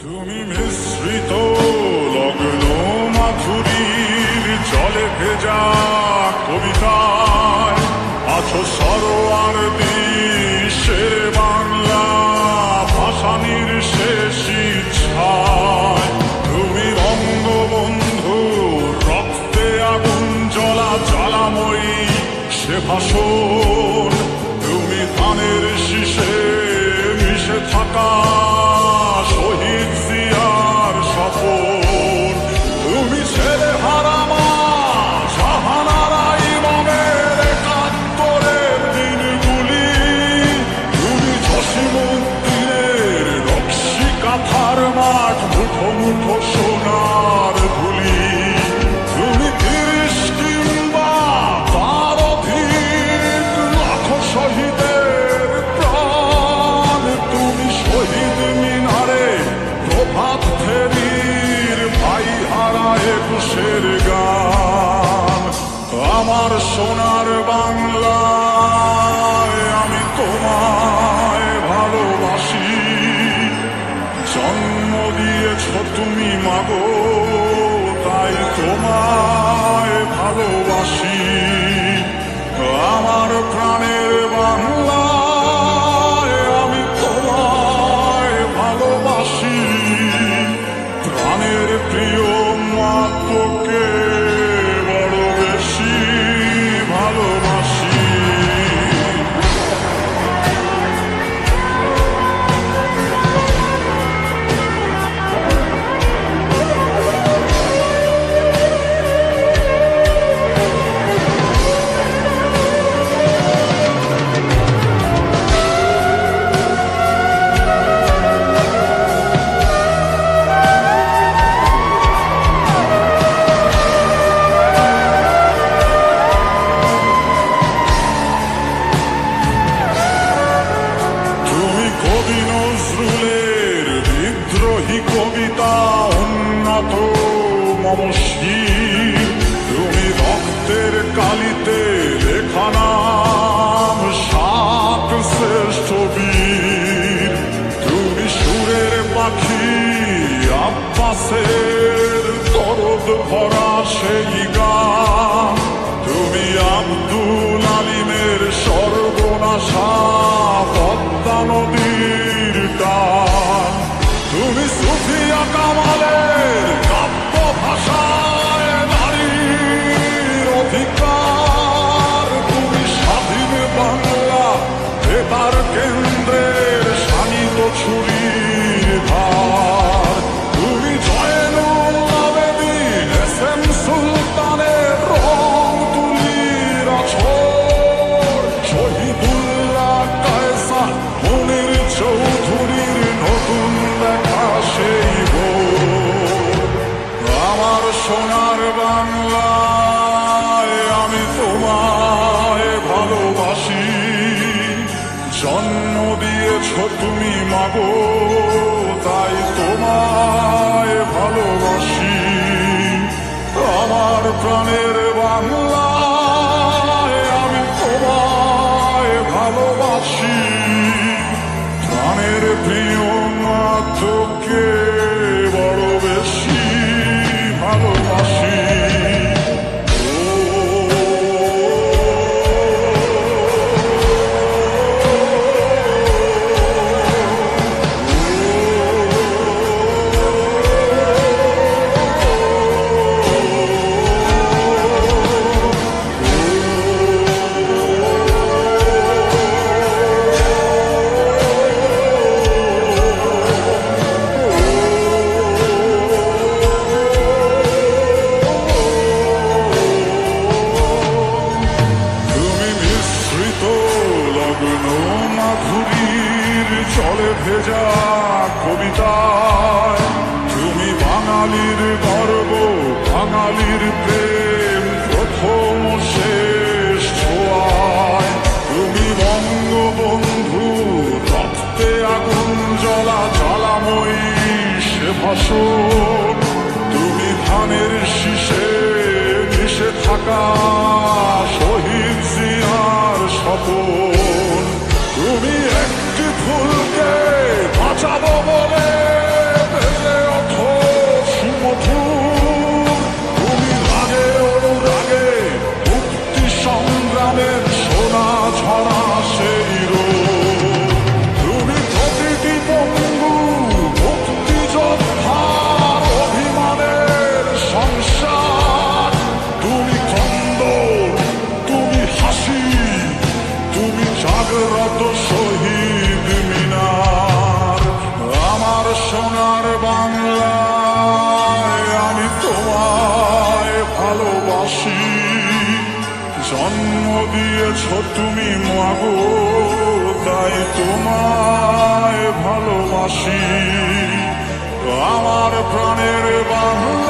তুমি মিশ্রিত লগ্ন মাধুরীর জলে ভেজা কবিতায় আছো সরোয়ার বিশ্বের বাংলা ভাষানির শেষ ইচ্ছায়। তুমি বঙ্গবন্ধু রক্তে আগুন জ্বলা জ্বালাময়ী সে ভাষণ। তুমি ধানের শীষে মিশে থাকা শহীদ জিয়ার স্বপন। তুমি ছেলে হারা মা জাহানারা ইমামের একাত্তরের দিনগুলি। তুমি জসিমউদ্দিনের নকশি কাঁথার মাঠ মুঠো মুঠো সোনার ধুলি। তুমি ৩০ কিংবা তার অধিক লাখো শহীদের প্রাণ। তুমি শহীদ মিনারে প্রভাত ফেরির ভাই হারা একুশের গান। আমার সোনার বাংলায় আমি তোমায় ভালোবাসি। জন্ম দিয়েছ তুমি মাগো তাই তোমায় ভালোবাসি। আমার প্রাণের বাংলায় আমি তোমায় ভালোবাসি। প্রাণের প্রিয় মাতৃকে বড় বেশি ভালোবাসি। কবি নজরুলের বিদ্রোহী কবিতা উন্নত মমস্বী। তুমি রক্তের কালিতে লেখা নাম সাত শ্রেষ্ঠ বীর। তুমি সুরের পাখি আব্বাসের দরদ ভরা সেই গান। তুমি আব্দুল আলিমের সর্বনাশা পদ্মা নদীর টান। তুমি সুফিয়া কামালের কাব্য ভাষায় নারীর অধিকার। তুমি স্বাধীন বাংলা বেতার কেন্দ্রের শানিত ছুরির ধার। তুমি জয়নুল আবেদিন এস এম সুলতানের রং তুলির আছর। শহীদুল্লাহ কায়সার মনির চৌধুরীর নতুন দেখা সেই ভোর। আমার সোনার বাংলায় আমি তোমায় ভালোবাসি। জন্ম দিয়েছ তুমি মাগো তাই তোমায় ভালোবাসি। আমার প্রাণের বাংলায় আমি তোমায় ভালোবাসি। প্রাণের প্রিয় মাতৃকে বড় বেশি ভালোবাসি। মাধুরীর জলে ভেজা কবিতায় তুমি বাঙালির গর্ব বাঙালির প্রেম প্রথম শেষ ছোঁয়ায়। তুমি বঙ্গবন্ধু রক্তে আগুন জ্বলা জ্বালাময়ী সে ভাষণ। তুমি ধানের শীষে মিশে থাকা শহীদ জিয়ার স্বপন। তুমি একটি ফুলকে বাঁচাবো বলে সোনার বাংলায় আমি তোমায় ভালোবাসি। জন্ম দিয়েছ তুমি মাগো, তাই তোমায় ভালোবাসি। আমার প্রাণের বাংলা